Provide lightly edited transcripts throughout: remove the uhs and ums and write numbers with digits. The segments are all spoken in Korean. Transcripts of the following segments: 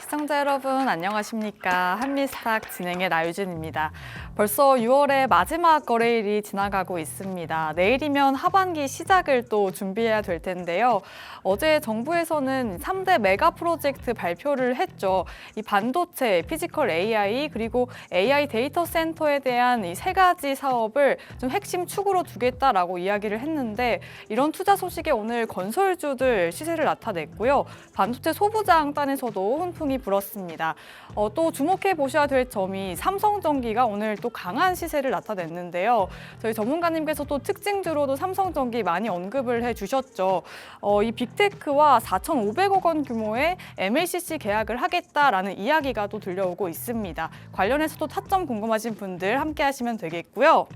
시청자 여러분 안녕하십니까. 한미스탁 진행의 나유진입니다. 벌써 6월의 마지막 거래일이 지나가고 있습니다. 내일이면 하반기 시작을 또 준비해야 될 텐데요. 어제 정부에서는 3대 메가 프로젝트 발표를 했죠. 이 반도체, 피지컬 AI 그리고 AI 데이터 센터에 대한 이 세 가지 사업을 좀 핵심 축으로 두겠다라고 이야기를 했는데 이런 투자 소식에 오늘 건설주들 시세를 나타냈고요. 반도체 소부장단에서도 훈풍이 불었습니다. 또 주목해 보셔야 될 점이 삼성전기가 오늘 또 강한 시세를 나타냈는데요. 저희 전문가님께서 또 특징주로도 삼성전기 많이 언급을 해주셨죠. 이 빅테크와 4,500억 원 규모의 MLCC 계약을 하겠다라는 이야기가 또 들려오고 있습니다. 관련해서도 타점 궁금하신 분들 함께 하시면 되겠고요.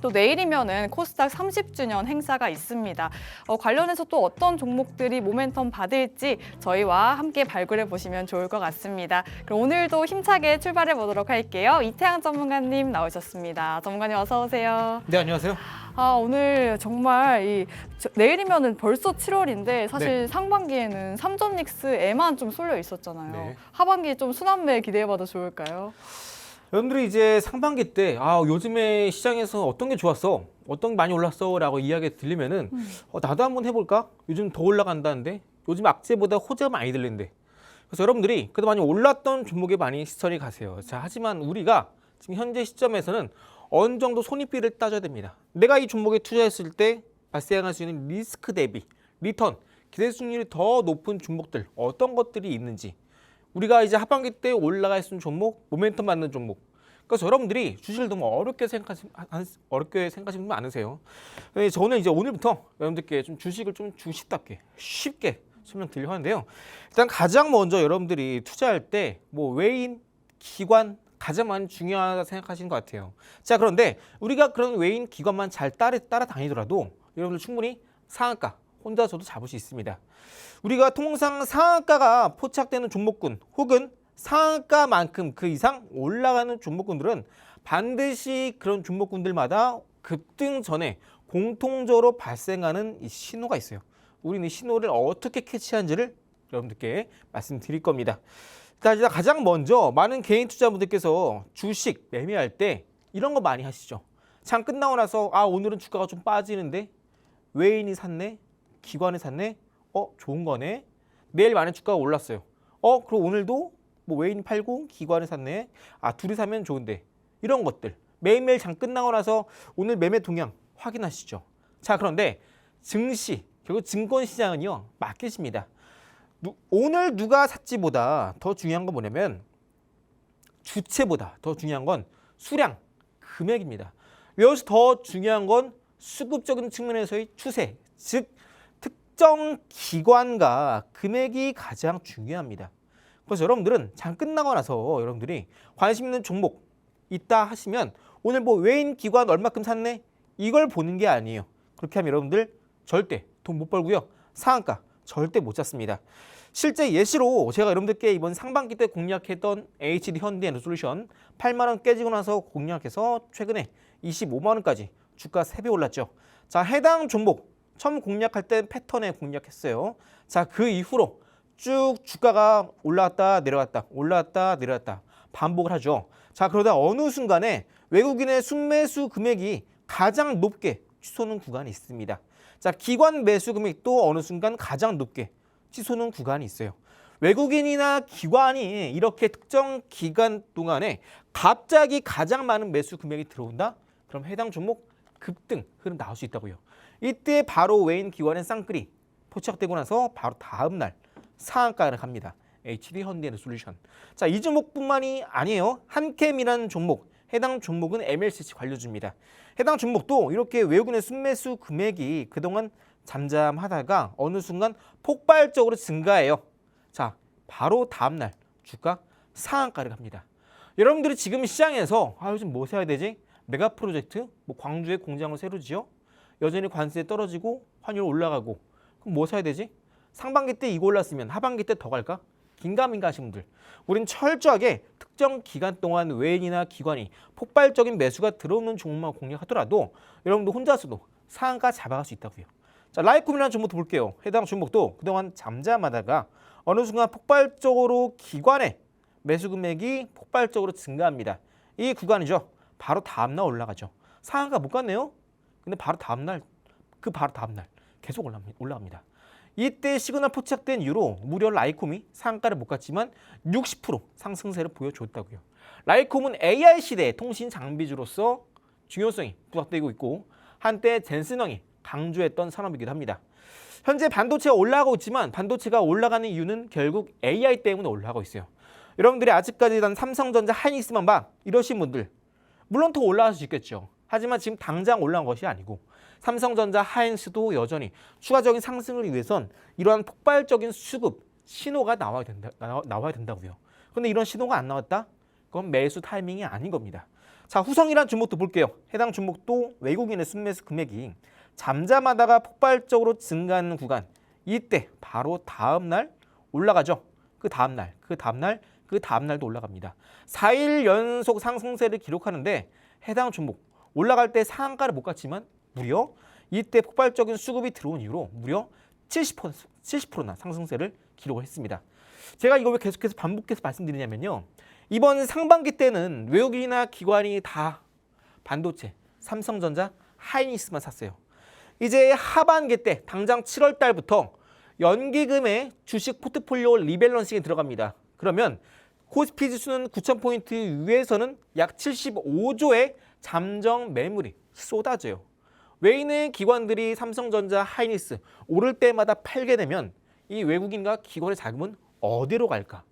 또 내일이면은 코스닥 30주년 행사가 있습니다. 관련해서 또 어떤 종목들이 모멘텀 받을지 저희와 함께 발굴해 보시면 좋을 것 같습니다. 그럼 오늘도 힘차게 출발해 보도록 할게요. 이태양 전문가님 나오셨습니다. 전문가님 어서 오세요. 네, 안녕하세요. 오늘 정말 내일이면은 벌써 7월인데 사실 상반기에는 삼전닉스에만 좀 쏠려 있었잖아요. 네. 하반기에 좀 순환매 기대해봐도 좋을까요? 여러분들이 이제 상반기 때 요즘에 시장에서 어떤 게 좋았어? 어떤 게 많이 올랐어? 라고 이야기 들리면은 나도 한번 해볼까? 요즘 더 올라간다는데? 요즘 악재보다 호재가 많이 들리는데. 그래서 여러분들이 그래도 많이 올랐던 종목에 많이 시선이 가세요. 자, 하지만 우리가 지금 현재 시점에서는 어느 정도 손익비를 따져야 됩니다. 내가 이 종목에 투자했을 때 발생할 수 있는 리스크 대비, 리턴, 기대 수익률이 더 높은 종목들 어떤 것들이 있는지 우리가 이제 하반기 때 올라갈 수 있는 종목, 모멘텀 맞는 종목. 그래서 여러분들이 주식을 너무 어렵게 생각하시는 분 많으세요. 저는 이제 오늘부터 여러분들께 좀 주식을 좀 주식답게 쉽게 설명드리려고 하는데요. 일단 가장 먼저 여러분들이 투자할 때 외인, 기관 가장 많이 중요하다 생각하시는 것 같아요. 자, 그런데 우리가 그런 외인, 기관만 잘 따라다니더라도 여러분들 충분히 상한가 혼자서도 잡을 수 있습니다. 우리가 통상 상한가가 포착되는 종목군 혹은 상한가만큼 그 이상 올라가는 종목군들은 반드시 그런 종목군들마다 급등 전에 공통적으로 발생하는 이 신호가 있어요. 우리는 이 신호를 어떻게 캐치하는지를 여러분들께 말씀드릴 겁니다. 일단 가장 먼저 많은 개인 투자분들께서 주식 매매할 때 이런 거 많이 하시죠. 장 끝나고 나서 오늘은 주가가 좀 빠지는데 외인이 샀네? 기관이 샀네? 좋은 거네. 내일 만약 주가가 올랐어요. 그럼 오늘도 외인이 팔고 기관이 샀네. 둘이 사면 좋은데. 이런 것들. 매일매일 장 끝나고 나서 오늘 매매 동향 확인하시죠. 자, 그런데 증시, 결국 증권시장은요. 마켓입니다. 오늘 누가 샀지보다 더 중요한 건 뭐냐면 주체보다 더 중요한 건 수량, 금액입니다. 여기서 더 중요한 건 수급적인 측면에서의 추세, 즉 특정 기관과 금액이 가장 중요합니다. 그래서 여러분들은 장 끝나고 나서 여러분들이 관심 있는 종목 있다 하시면 오늘 외인 기관 얼마큼 샀네? 이걸 보는 게 아니에요. 그렇게 하면 여러분들 절대 돈 못 벌고요. 상한가 절대 못 잡습니다. 실제 예시로 제가 여러분들께 이번 상반기 때 공략했던 HD 현대에너솔루션 8만 원 깨지고 나서 공략해서 최근에 25만 원까지 주가 3배 올랐죠. 자, 해당 종목 처음 공략할 때 패턴에 공략했어요. 자, 그 이후로 쭉 주가가 올라왔다 내려왔다 올라왔다 내려왔다 반복을 하죠. 자, 그러다 어느 순간에 외국인의 순매수 금액이 가장 높게 치솟는 구간이 있습니다. 자, 기관 매수 금액도 어느 순간 가장 높게 치솟는 구간이 있어요. 외국인이나 기관이 이렇게 특정 기간 동안에 갑자기 가장 많은 매수 금액이 들어온다? 그럼 해당 종목 급등 흐름 나올 수 있다고요. 이때 바로 외인 기관의 쌍끌이 포착되고 나서 바로 다음 날 상한가를 갑니다. HD 현대에너솔루션. 자, 이 종목뿐만이 아니에요. 한캠이라는 종목, 해당 종목은 MLCC 관료주입니다. 해당 종목도 이렇게 외국인의 순매수 금액이 그동안 잠잠하다가 어느 순간 폭발적으로 증가해요. 자, 바로 다음 날 주가 상한가를 갑니다. 여러분들이 지금 시장에서 요즘 뭐 사야 되지? 메가 프로젝트, 광주에 공장을 새로 지어? 여전히 관세 떨어지고 환율 올라가고 그럼 뭐 사야 되지? 상반기 때 이거 올랐으면 하반기 때 더 갈까? 긴가민가 하신 분들. 우린 철저하게 특정 기간 동안 외인이나 기관이 폭발적인 매수가 들어오는 종목만 공략하더라도 여러분도 혼자서도 상한가 잡아갈 수 있다고요. 자, 라이콤이라는 종목도 볼게요. 해당 종목도 그동안 잠잠하다가 어느 순간 폭발적으로 기관의 매수 금액이 폭발적으로 증가합니다. 이 구간이죠. 바로 다음날 올라가죠. 상한가 못 갔네요. 근데 바로 다음날 계속 올라갑니다. 이때 시그널 포착된 이후로 무려 라이콤이 상한가를 못 갔지만 60% 상승세를 보여줬다고요. 라이콤은 AI 시대의 통신 장비주로서 중요성이 부각되고 있고 한때 젠슨왕이 강조했던 산업이기도 합니다. 현재 반도체가 올라가고 있지만 반도체가 올라가는 이유는 결국 AI 때문에 올라가고 있어요. 여러분들이 아직까지 단 삼성전자 하이닉스만 봐 이러신 분들 물론 더 올라갈 수 있겠죠. 하지만 지금 당장 올라간 것이 아니고 삼성전자 하이닉스도 여전히 추가적인 상승을 위해선 이러한 폭발적인 수급 신호가 나와야 된다고요. 그런데 이런 신호가 안 나왔다? 그건 매수 타이밍이 아닌 겁니다. 자, 후성이란 종목도 볼게요. 해당 종목도 외국인의 순매수 금액이 잠잠하다가 폭발적으로 증가하는 구간 이때 바로 다음날 올라가죠. 그 다음날도 올라갑니다. 4일 연속 상승세를 기록하는데 해당 종목 올라갈 때 상한가를 못 갔지만 무려 이때 폭발적인 수급이 들어온 이후로 무려 70%나 상승세를 기록을 했습니다. 제가 이거 왜 계속해서 반복해서 말씀드리냐면요. 이번 상반기 때는 외국인이나 기관이 다 반도체, 삼성전자, 하이닉스만 샀어요. 이제 하반기 때 당장 7월 달부터 연기금의 주식 포트폴리오 리밸런싱에 들어갑니다. 그러면 코스피 지수는 9,000포인트 위에서는 약 75조의 잠정 매물이 쏟아져요. 외인의 기관들이 삼성전자, 하이닉스 오를 때마다 팔게 되면 이 외국인과 기관의 자금은 어디로 갈까?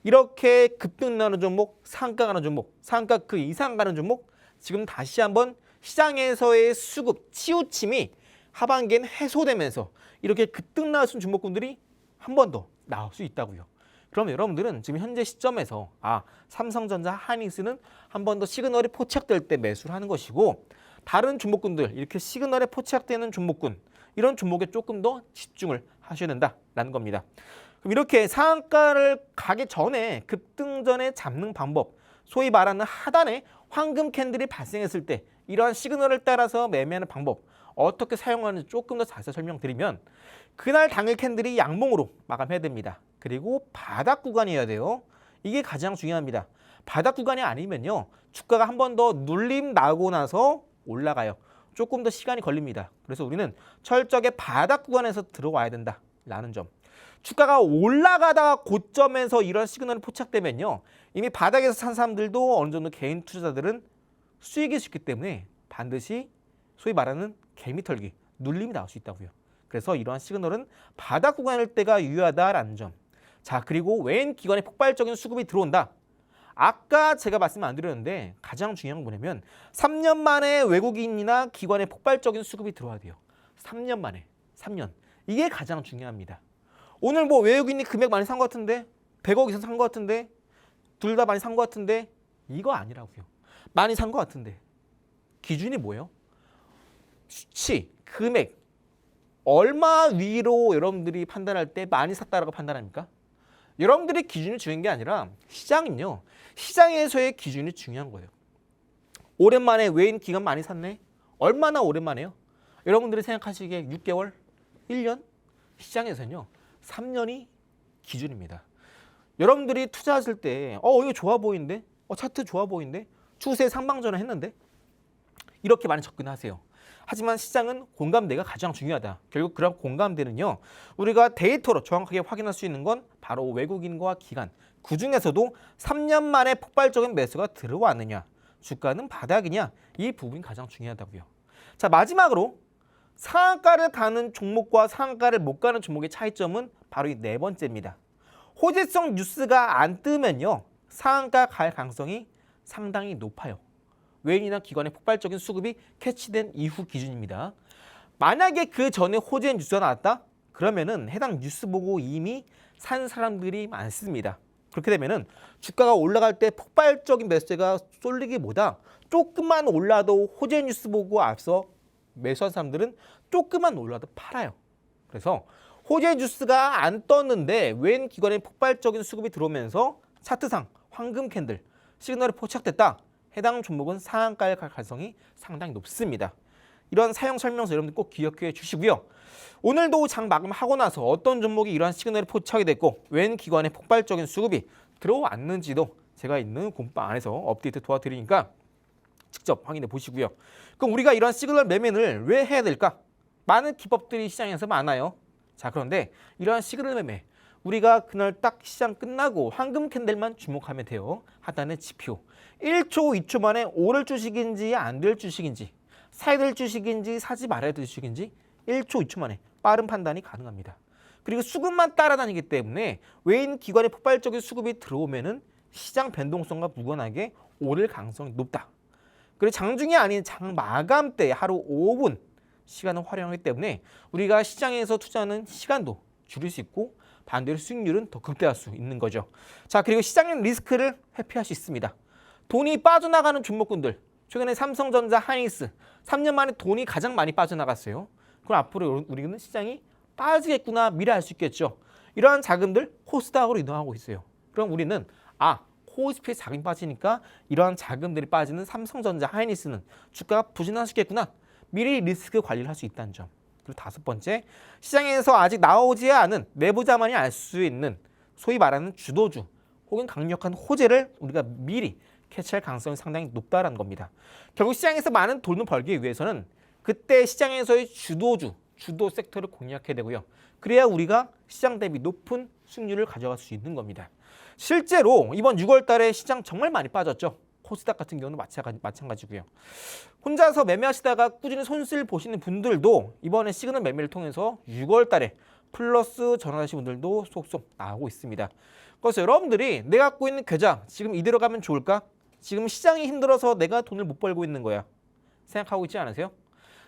이렇게 급등 나는 종목, 상가 가는 종목, 상가 그 이상 가는 종목 지금 다시 한번 시장에서의 수급, 치우침이 하반기엔 해소되면서 이렇게 급등 나왔던 종목군들이 한 번 더 나올 수 있다고요. 그럼 여러분들은 지금 현재 시점에서 삼성전자, 하이닉스는 한 번 더 시그널이 포착될 때 매수를 하는 것이고 다른 종목군들 이렇게 시그널에 포착되는 종목군 이런 종목에 조금 더 집중을 하셔야 된다라는 겁니다. 그럼 이렇게 상한가를 가기 전에 급등 전에 잡는 방법 소위 말하는 하단에 황금 캔들이 발생했을 때 이러한 시그널을 따라서 매매하는 방법 어떻게 사용하는지 조금 더 자세히 설명드리면 그날 당일 캔들이 양봉으로 마감해야 됩니다. 그리고 바닥 구간이어야 돼요. 이게 가장 중요합니다. 바닥 구간이 아니면요. 주가가 한 번 더 눌림 나고 나서 올라가요. 조금 더 시간이 걸립니다. 그래서 우리는 철저하게 바닥 구간에서 들어와야 된다라는 점. 주가가 올라가다가 고점에서 이런 시그널이 포착되면요. 이미 바닥에서 산 사람들도 어느 정도 개인 투자자들은 수익이 있기 때문에 반드시 소위 말하는 개미털기, 눌림이 나올 수 있다고요. 그래서 이러한 시그널은 바닥 구간일 때가 유효하다라는 점. 자, 그리고 외인 기관의 폭발적인 수급이 들어온다. 아까 제가 말씀 안 드렸는데 가장 중요한 건 뭐냐면 3년 만에 외국인이나 기관의 폭발적인 수급이 들어와야 돼요. 3년 만에. 3년. 이게 가장 중요합니다. 오늘 뭐 외국인이 금액 많이 산 것 같은데 100억 이상 산 것 같은데 둘 다 많이 산 것 같은데 이거 아니라고요. 많이 산 것 같은데 기준이 뭐예요? 수치, 금액 얼마 위로 여러분들이 판단할 때 많이 샀다라고 판단합니까? 여러분들의 기준이 중요한 게 아니라 시장은요. 시장에서의 기준이 중요한 거예요. 오랜만에 외인 기관 많이 샀네? 얼마나 오랜만에요? 여러분들이 생각하시기에 6개월? 1년? 시장에서는요. 3년이 기준입니다. 여러분들이 투자하실 때 이거 좋아 보이는데? 차트 좋아 보이는데? 추세 상방전환 했는데? 이렇게 많이 접근하세요. 하지만 시장은 공감대가 가장 중요하다. 결국 그런 공감대는요. 우리가 데이터로 정확하게 확인할 수 있는 건 바로 외국인과 기관. 그중에서도 3년 만에 폭발적인 매수가 들어왔느냐. 주가는 바닥이냐. 이 부분이 가장 중요하다고요. 자, 마지막으로 상한가를 가는 종목과 상한가를 못 가는 종목의 차이점은 바로 이 네 번째입니다. 호재성 뉴스가 안 뜨면요. 상한가 갈 가능성이 상당히 높아요. 외인이나 기관의 폭발적인 수급이 캐치된 이후 기준입니다. 만약에 그 전에 호재 뉴스가 나왔다? 그러면은 해당 뉴스 보고 이미 산 사람들이 많습니다. 그렇게 되면은 주가가 올라갈 때 폭발적인 매수세가 쏠리기보다 조금만 올라도 호재 뉴스 보고 앞서 매수한 사람들은 조금만 올라도 팔아요. 그래서 호재 뉴스가 안 떴는데 외인 기관의 폭발적인 수급이 들어오면서 차트상 황금 캔들 시그널이 포착됐다. 해당 종목은 상한가에 갈 가능성이 상당히 높습니다. 이런 사용 설명서 여러분들 꼭 기억해 주시고요. 오늘도 장 마감하고 나서 어떤 종목이 이러한 시그널을 포착이 됐고 웬 기관에 폭발적인 수급이 들어왔는지도 제가 있는 공방 안에서 업데이트 도와드리니까 직접 확인해 보시고요. 그럼 우리가 이런 시그널 매매를 왜 해야 될까? 많은 기법들이 시장에서 많아요. 자, 그런데 이러한 시그널 매매 우리가 그날 딱 시장 끝나고 황금 캔들만 주목하면 돼요. 하단의 지표 1초, 2초 만에 오를 주식인지 안 될 주식인지 사야 될 주식인지 사지 말아야 될 주식인지 1초, 2초 만에 빠른 판단이 가능합니다. 그리고 수급만 따라다니기 때문에 외인 기관의 폭발적인 수급이 들어오면은 시장 변동성과 무관하게 오를 가능성이 높다. 그리고 장중이 아닌 장 마감 때 하루 5분 시간을 활용하기 때문에 우리가 시장에서 투자하는 시간도 줄일 수 있고 반대로 수익률은 더 극대화할 수 있는 거죠. 자, 그리고 시장의 리스크를 회피할 수 있습니다. 돈이 빠져나가는 종목군들 최근에 삼성전자, 하이닉스 3년 만에 돈이 가장 많이 빠져나갔어요. 그럼 앞으로 우리는 시장이 빠지겠구나 미래할 수 있겠죠. 이러한 자금들 코스닥으로 이동하고 있어요. 그럼 우리는 코스피에 자금이 빠지니까 이러한 자금들이 빠지는 삼성전자, 하이닉스는 주가가 부진하시겠구나. 미리 리스크 관리를 할 수 있다는 점. 그리고 다섯 번째, 시장에서 아직 나오지 않은 내부자만이 알 수 있는 소위 말하는 주도주 혹은 강력한 호재를 우리가 미리 캐치할 가능성이 상당히 높다는 겁니다. 결국 시장에서 많은 돈을 벌기 위해서는 그때 시장에서의 주도주, 주도 섹터를 공략해야 되고요. 그래야 우리가 시장 대비 높은 수익률을 가져갈 수 있는 겁니다. 실제로 이번 6월 달에 시장 정말 많이 빠졌죠. 코스닥 같은 경우는 마찬가지고요. 혼자서 매매하시다가 꾸준히 손실 보시는 분들도 이번에 시그널 매매를 통해서 6월 달에 플러스 전환하신 분들도 속속 나오고 있습니다. 그래서 여러분들이 내가 갖고 있는 계좌 지금 이대로 가면 좋을까? 지금 시장이 힘들어서 내가 돈을 못 벌고 있는 거야. 생각하고 있지 않으세요?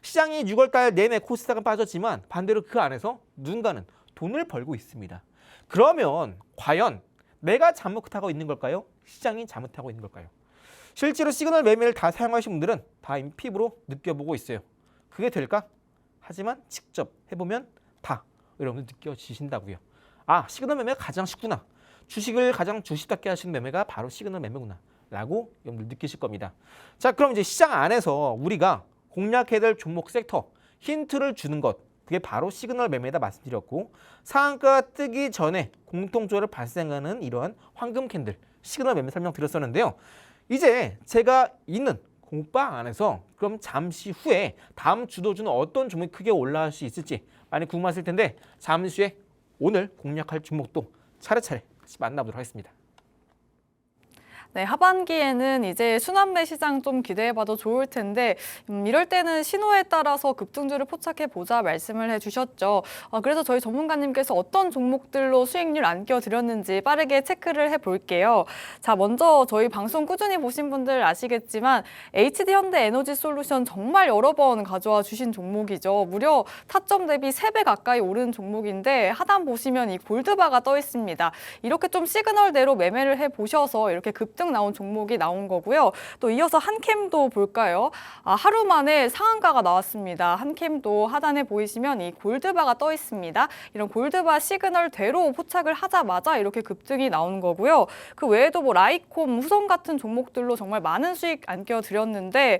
시장이 6월 달 내내 코스닥은 빠졌지만 반대로 그 안에서 누군가는 돈을 벌고 있습니다. 그러면 과연 내가 잘못하고 있는 걸까요? 시장이 잘못하고 있는 걸까요? 실제로 시그널 매매를 다 사용하신 분들은 다 이미 피부로 느껴보고 있어요. 그게 될까? 하지만 직접 해보면 다 여러분들 느껴지신다고요. 시그널 매매가 가장 쉽구나. 주식을 가장 주식답게 하시는 매매가 바로 시그널 매매구나 라고 여러분들 느끼실 겁니다. 자, 그럼 이제 시장 안에서 우리가 공략해야 될 종목 섹터 힌트를 주는 것, 그게 바로 시그널 매매다 말씀드렸고, 상한가가 뜨기 전에 공통적으로 발생하는 이러한 황금 캔들 시그널 매매 설명드렸었는데요. 이제 제가 있는 공방 안에서 그럼 잠시 후에 다음 주도주는 어떤 종목이 크게 올라갈 수 있을지 많이 궁금하실 텐데 잠시 후에 오늘 공략할 종목도 차례차례 같이 만나보도록 하겠습니다. 네, 하반기에는 이제 순환매 시장 좀 기대해봐도 좋을 텐데 이럴 때는 신호에 따라서 급등주를 포착해보자 말씀을 해주셨죠. 그래서 저희 전문가님께서 어떤 종목들로 수익률 안겨드렸는지 빠르게 체크를 해볼게요. 자, 먼저 저희 방송 꾸준히 보신 분들 아시겠지만 HD현대에너지솔루션 정말 여러 번 가져와 주신 종목이죠. 무려 타점 대비 3배 가까이 오른 종목인데 하단 보시면 이 골드바가 떠 있습니다. 이렇게 좀 시그널대로 매매를 해보셔서 이렇게 급등 나온 종목이 나온 거고요. 또 이어서 한캠도 볼까요? 하루 만에 상한가가 나왔습니다. 한캠도 하단에 보이시면 이 골드바가 떠 있습니다. 이런 골드바 시그널대로 포착을 하자마자 이렇게 급등이 나온 거고요. 그 외에도 뭐 라이콤, 후성 같은 종목들로 정말 많은 수익 안겨드렸는데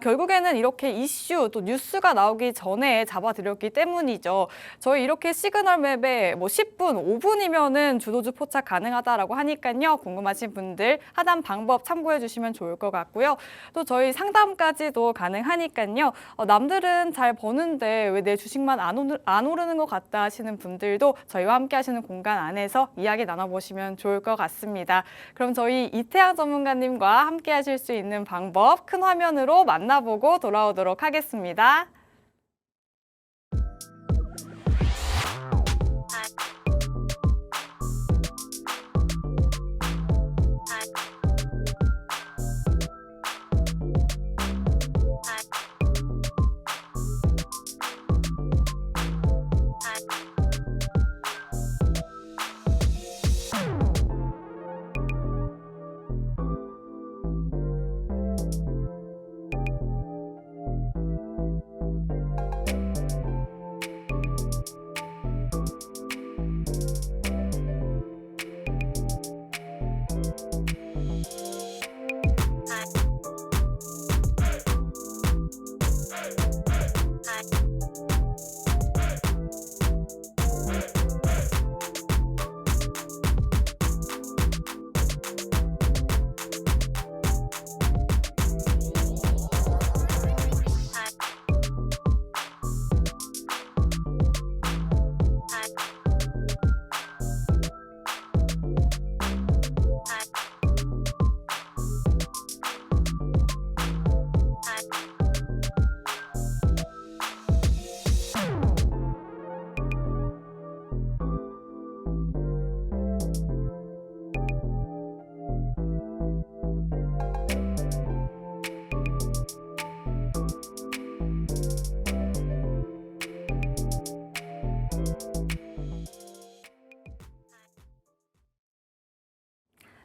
결국에는 이렇게 이슈 또 뉴스가 나오기 전에 잡아드렸기 때문이죠. 저희 이렇게 시그널 매매 뭐 10분, 5분이면은 주도주 포착 가능하다라고 하니까요. 궁금하신 분들 하단 방법 참고해 주시면 좋을 것 같고요. 또 저희 상담까지도 가능하니까요. 남들은 잘 버는데 왜 내 주식만 안 오르는 것 같다 하시는 분들도 저희와 함께 하시는 공간 안에서 이야기 나눠보시면 좋을 것 같습니다. 그럼 저희 이태양 전문가님과 함께 하실 수 있는 방법 큰 화면으로 만나보고 돌아오도록 하겠습니다.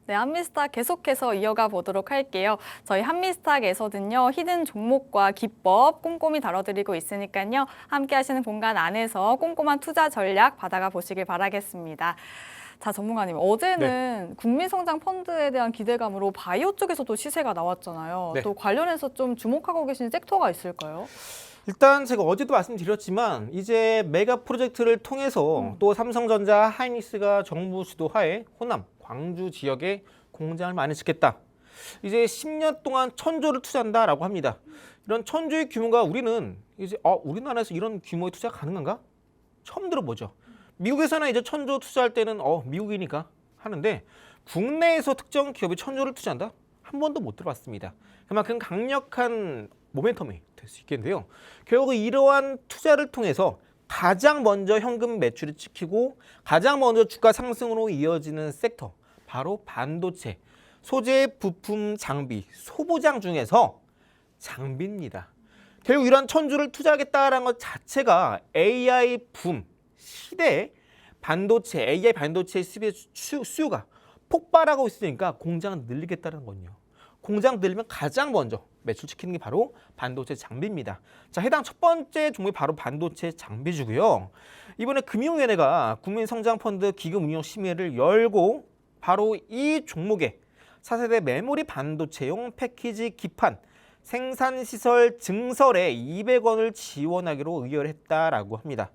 네, 한미스탁 계속해서 이어가 보도록 할게요. 저희 한미스탁에서는요, 히든 종목과 기법 꼼꼼히 다뤄드리고 있으니까요. 함께 하시는 공간 안에서 꼼꼼한 투자 전략 받아가 보시길 바라겠습니다. 자, 전문가님, 어제는 국민성장 펀드에 대한 기대감으로 바이오 쪽에서도 시세가 나왔잖아요. 네. 또 관련해서 좀 주목하고 계신 섹터가 있을까요? 일단 제가 어제도 말씀드렸지만 이제 메가 프로젝트를 통해서 또 삼성전자, 하이닉스가 정부 주도하에 호남, 광주 지역에 공장을 많이 짓겠다. 이제 10년 동안 1,000조를 투자한다라고 합니다. 이런 1,000조의 규모가 우리는 이제 우리나라에서 이런 규모의 투자가 가능한가? 처음 들어보죠. 미국에서는 이제 1,000조 투자할 때는 미국이니까 하는데 국내에서 특정 기업이 1,000조를 투자한다? 한 번도 못 들어봤습니다. 그만큼 강력한 모멘텀이 될 수 있겠는데요. 결국 이러한 투자를 통해서 가장 먼저 현금 매출이 찍히고 가장 먼저 주가 상승으로 이어지는 섹터, 바로 반도체, 소재, 부품, 장비, 소부장 중에서 장비입니다. 결국 이러한 1,000조를 투자하겠다라는 것 자체가 AI 붐 시대에 반도체, AI 반도체 수요가 폭발하고 있으니까 공장을 늘리겠다는 거군요. 공장 늘리면 가장 먼저 매출 시키는 게 바로 반도체 장비입니다. 자, 해당 첫 번째 종목이 바로 반도체 장비주고요. 이번에 금융위원회가 국민성장펀드 기금운용심의회를 열고 바로 이 종목에 4세대 메모리 반도체용 패키지 기판 생산시설 증설에 200원을 지원하기로 의결했다라고 합니다.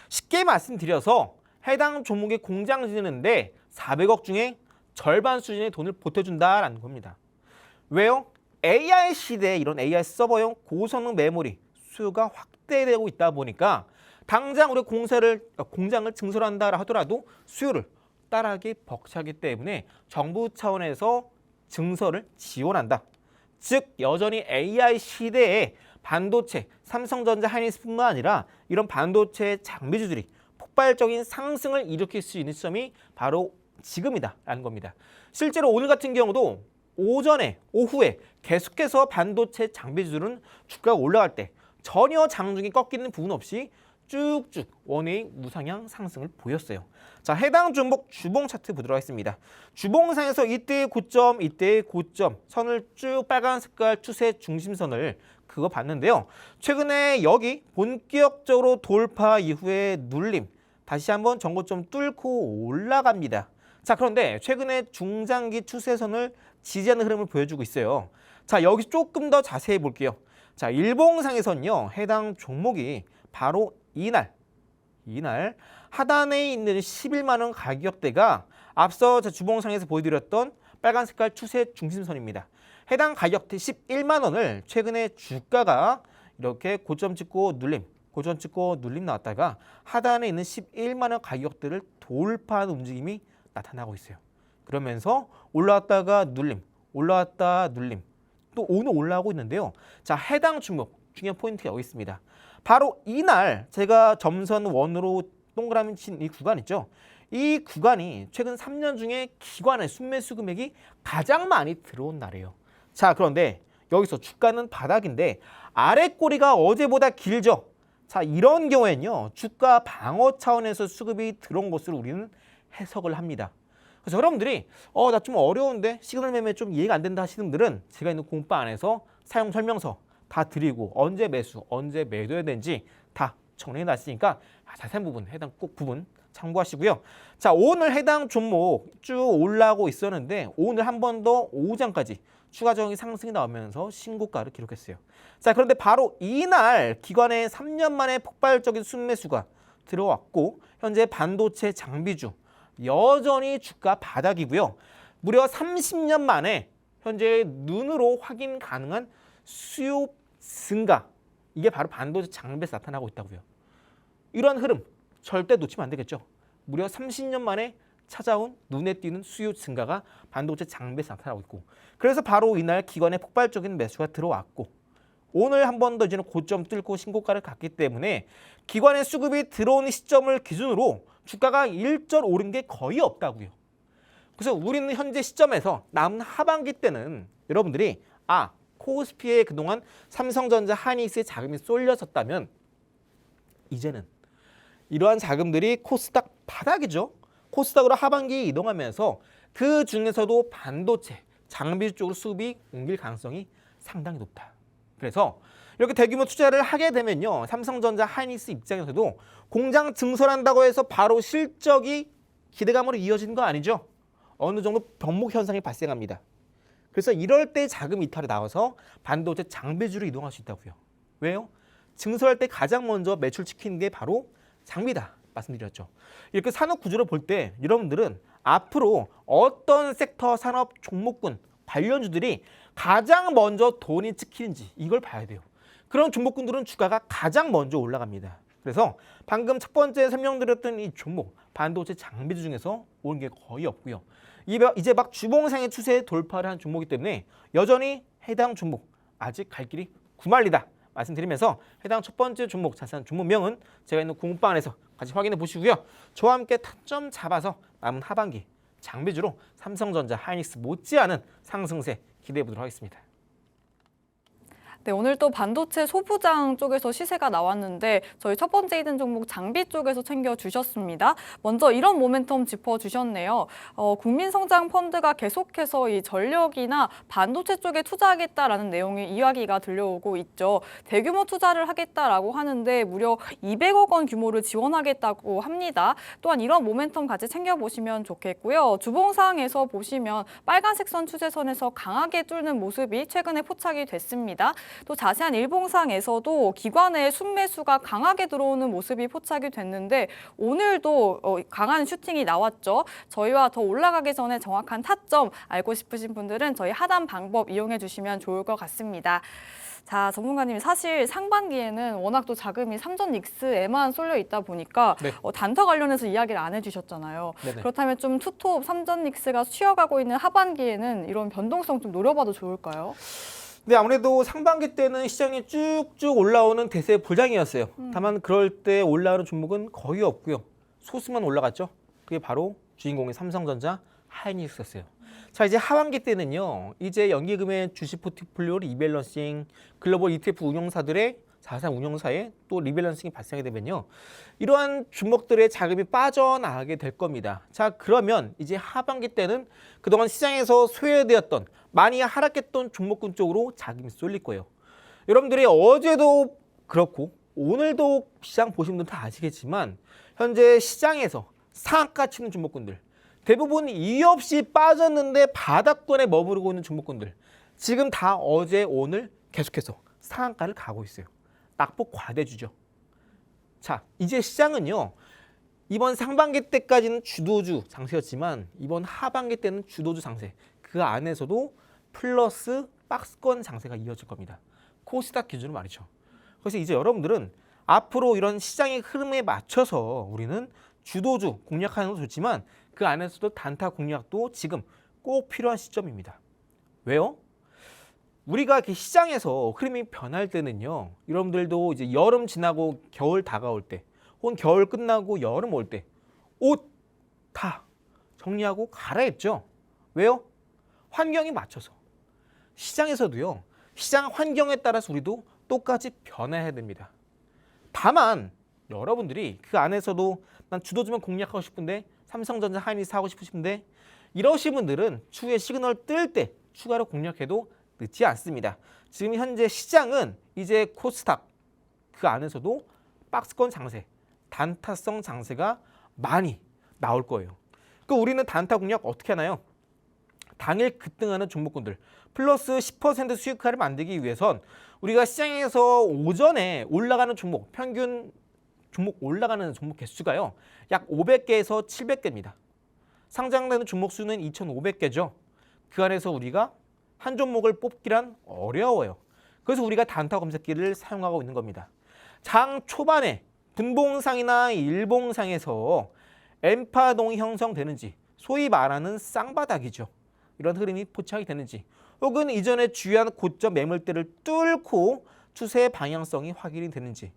쉽게 말씀드려서 해당 종목의 공장 짓는데 400억 중에 절반 수준의 돈을 보태준다라는 겁니다. 왜요? AI 시대에 이런 AI 서버용 고성능 메모리 수요가 확대되고 있다 보니까 당장 우리 공장을 증설한다 하더라도 수요를 따라하기 벅차기 때문에 정부 차원에서 증설을 지원한다. 즉 여전히 AI 시대에 반도체, 삼성전자, 하이닉스뿐만 아니라 이런 반도체 장비주들이 폭발적인 상승을 일으킬 수 있는 시점이 바로 지금이다라는 겁니다. 실제로 오늘 같은 경우도 오전에, 오후에 계속해서 반도체 장비주들은 주가가 올라갈 때 전혀 장중이 꺾이는 부분 없이 쭉쭉 원웨이 무상향 상승을 보였어요. 자, 해당 종목 주봉 차트 보도록 하겠습니다. 주봉상에서 이때의 고점 선을 쭉 빨간 색깔 추세 중심선을 그거 봤는데요. 최근에 여기 본격적으로 돌파 이후에 눌림, 다시 한번 전고점 뚫고 올라갑니다. 자, 그런데 최근에 중장기 추세선을 지지하는 흐름을 보여주고 있어요. 자, 여기 조금 더 자세히 볼게요. 자, 일봉상에서는요, 해당 종목이 바로 이날 하단에 있는 11만 원 가격대가 앞서 주봉상에서 보여드렸던 빨간 색깔 추세 중심선입니다. 해당 가격대 11만 원을 최근에 주가가 이렇게 고점 찍고 눌림 나왔다가 하단에 있는 11만 원 가격대를 돌파하는 움직임이 나타나고 있어요. 그러면서 올라왔다가 눌림, 또 오늘 올라오고 있는데요. 자, 해당 종목 중요한 포인트가 여기 있습니다. 바로 이날 제가 점선 원으로 동그라미 친 이 구간 있죠. 이 구간이 최근 3년 중에 기관의 순매수 금액이 가장 많이 들어온 날이에요. 자, 그런데 여기서 주가는 바닥인데 아래 꼬리가 어제보다 길죠. 자, 이런 경우에는요, 주가 방어 차원에서 수급이 들어온 것으로 우리는 해석을 합니다. 그래서 여러분들이 나 좀 어려운데 시그널 매매 좀 이해가 안 된다 하시는 분들은 제가 있는 공파 안에서 사용 설명서 다 드리고 언제 매수, 언제 매도해야 되는지 다 정리해 놨으니까 자세한 부분, 해당 꼭 부분 참고하시고요. 자, 오늘 해당 종목 쭉 올라오고 있었는데 오늘 한 번 더 오후장까지 추가적인 상승이 나오면서 신고가를 기록했어요. 자, 그런데 바로 이날 기관의 3년 만에 폭발적인 순매수가 들어왔고 현재 반도체 장비주 여전히 주가 바닥이고요. 무려 30년 만에 현재 눈으로 확인 가능한 수요 증가, 이게 바로 반도체 장비에서 나타나고 있다고요. 이런 흐름 절대 놓치면 안 되겠죠. 무려 30년 만에 찾아온 눈에 띄는 수요 증가가 반도체 장비에서 나타나고 있고, 그래서 바로 이날 기관의 폭발적인 매수가 들어왔고 오늘 한 번 더 이제는 고점 뚫고 신고가를 갔기 때문에 기관의 수급이 들어오는 시점을 기준으로 주가가 일절 오른 게 거의 없다고요. 그래서 우리는 현재 시점에서 남은 하반기 때는 여러분들이 코스피에 그동안 삼성전자, 하이닉스의 자금이 쏠렸었다면 이제는 이러한 자금들이 코스닥 바닥이죠. 코스닥으로 하반기에 이동하면서 그 중에서도 반도체, 장비 쪽으로 수급이 옮길 가능성이 상당히 높다. 그래서 이렇게 대규모 투자를 하게 되면요, 삼성전자, 하이닉스 입장에서도 공장 증설한다고 해서 바로 실적이 기대감으로 이어지는 거 아니죠. 어느 정도 병목 현상이 발생합니다. 그래서 이럴 때 자금 이탈이 나와서 반도체 장비주로 이동할 수 있다고요. 왜요? 증설할 때 가장 먼저 매출시키는 게 바로 장비다 말씀드렸죠. 이렇게 산업 구조를 볼 때 여러분들은 앞으로 어떤 섹터 산업 종목군 관련주들이 가장 먼저 돈이 찍히는지 이걸 봐야 돼요. 그런 종목군들은 주가가 가장 먼저 올라갑니다. 그래서 방금 첫 번째 설명드렸던 이 종목 반도체 장비주 중에서 오른 게 거의 없고요. 이제 막 주봉상의 추세에 돌파를 한 종목이기 때문에 여전히 해당 종목 아직 갈 길이 구말리다 말씀드리면서 해당 첫 번째 종목 자세한 종목명은 제가 있는 공부방 안에서 같이 확인해 보시고요. 저와 함께 타점 잡아서 남은 하반기 장비주로 삼성전자, 하이닉스 못지않은 상승세 기대해 보도록 하겠습니다. 네, 오늘 또 반도체 소부장 쪽에서 시세가 나왔는데 저희 첫 번째 히든 종목 장비 쪽에서 챙겨주셨습니다. 먼저 이런 모멘텀 짚어주셨네요. 국민성장펀드가 계속해서 이 전력이나 반도체 쪽에 투자하겠다라는 내용의 이야기가 들려오고 있죠. 대규모 투자를 하겠다라고 하는데 무려 200억 원 규모를 지원하겠다고 합니다. 또한 이런 모멘텀 같이 챙겨보시면 좋겠고요. 주봉상에서 보시면 빨간색 선 추세선에서 강하게 뚫는 모습이 최근에 포착이 됐습니다. 또 자세한 일봉상에서도 기관의 순매수가 강하게 들어오는 모습이 포착이 됐는데 오늘도 강한 슈팅이 나왔죠. 저희와 더 올라가기 전에 정확한 타점 알고 싶으신 분들은 저희 하단 방법 이용해 주시면 좋을 것 같습니다. 자, 전문가님 사실 상반기에는 워낙 또 자금이 삼전 닉스에만 쏠려 있다 보니까 네. 단타 관련해서 이야기를 안 해주셨잖아요. 네네. 그렇다면 좀 투톱 삼전 닉스가 쉬어가고 있는 하반기에는 이런 변동성 좀 노려봐도 좋을까요? 네, 아무래도 상반기 때는 시장이 쭉쭉 올라오는 대세 보장이었어요. 다만 그럴 때 올라오는 종목은 거의 없고요. 소수만 올라갔죠. 그게 바로 주인공의 삼성전자, 하이닉스였어요. 자, 이제 하반기 때는요. 이제 연기금의 주식 포트폴리오 리밸런싱, 글로벌 ETF 운용사들의 자산 운용사에 또 리밸런싱이 발생하게 되면요. 이러한 종목들의 자금이 빠져나가게 될 겁니다. 자, 그러면 이제 하반기 때는 그동안 시장에서 소외되었던 많이 하락했던 종목군 쪽으로 자금이 쏠릴 거예요. 여러분들이 어제도 그렇고 오늘도 시장 보신 분들 다 아시겠지만 현재 시장에서 상한가 치는 종목군들 대부분 이유 없이 빠졌는데 바닥권에 머무르고 있는 종목군들 지금 다 어제 오늘 계속해서 상한가를 가고 있어요. 낙폭 과대주죠. 자, 이제 시장은요. 이번 상반기 때까지는 주도주 장세였지만 이번 하반기 때는 주도주 장세. 그 안에서도 플러스 박스권 장세가 이어질 겁니다. 코스닥 기준으로 말이죠. 그래서 이제 여러분들은 앞으로 이런 시장의 흐름에 맞춰서 우리는 주도주 공략하는 것도 좋지만 그 안에서도 단타 공략도 지금 꼭 필요한 시점입니다. 왜요? 우리가 이렇게 시장에서 흐름이 변할 때는요. 여러분들도 이제 여름 지나고 겨울 다가올 때 혹은 겨울 끝나고 여름 올 때 옷 다 정리하고 갈아입죠. 왜요? 환경에 맞춰서. 시장에서도요. 시장 환경에 따라서 우리도 똑같이 변해야 됩니다. 다만 여러분들이 그 안에서도 난 주도주만 공략하고 싶은데 삼성전자 하이닉스 하고 싶으신데 이러신 분들은 추후에 시그널 뜰 때 추가로 공략해도 늦지 않습니다. 지금 현재 시장은 이제 코스닥 그 안에서도 박스권 장세, 단타성 장세가 많이 나올 거예요. 그 우리는 단타 공략 어떻게 하나요? 당일 급등하는 종목군들 플러스 10% 수익화를 만들기 위해선 우리가 시장에서 오전에 올라가는 종목 평균 종목 올라가는 종목 개수가요. 약 500개에서 700개입니다. 상장되는 종목 수는 2,500개죠. 그 안에서 우리가 한 종목을 뽑기란 어려워요. 그래서 우리가 단타 검색기를 사용하고 있는 겁니다. 장 초반에 분봉상이나 일봉상에서 엠파동이 형성되는지 소위 말하는 쌍바닥이죠. 이런 흐름이 포착이 되는지 혹은 이전에 주요한 고점 매물대를 뚫고 추세의 방향성이 확인이 되는지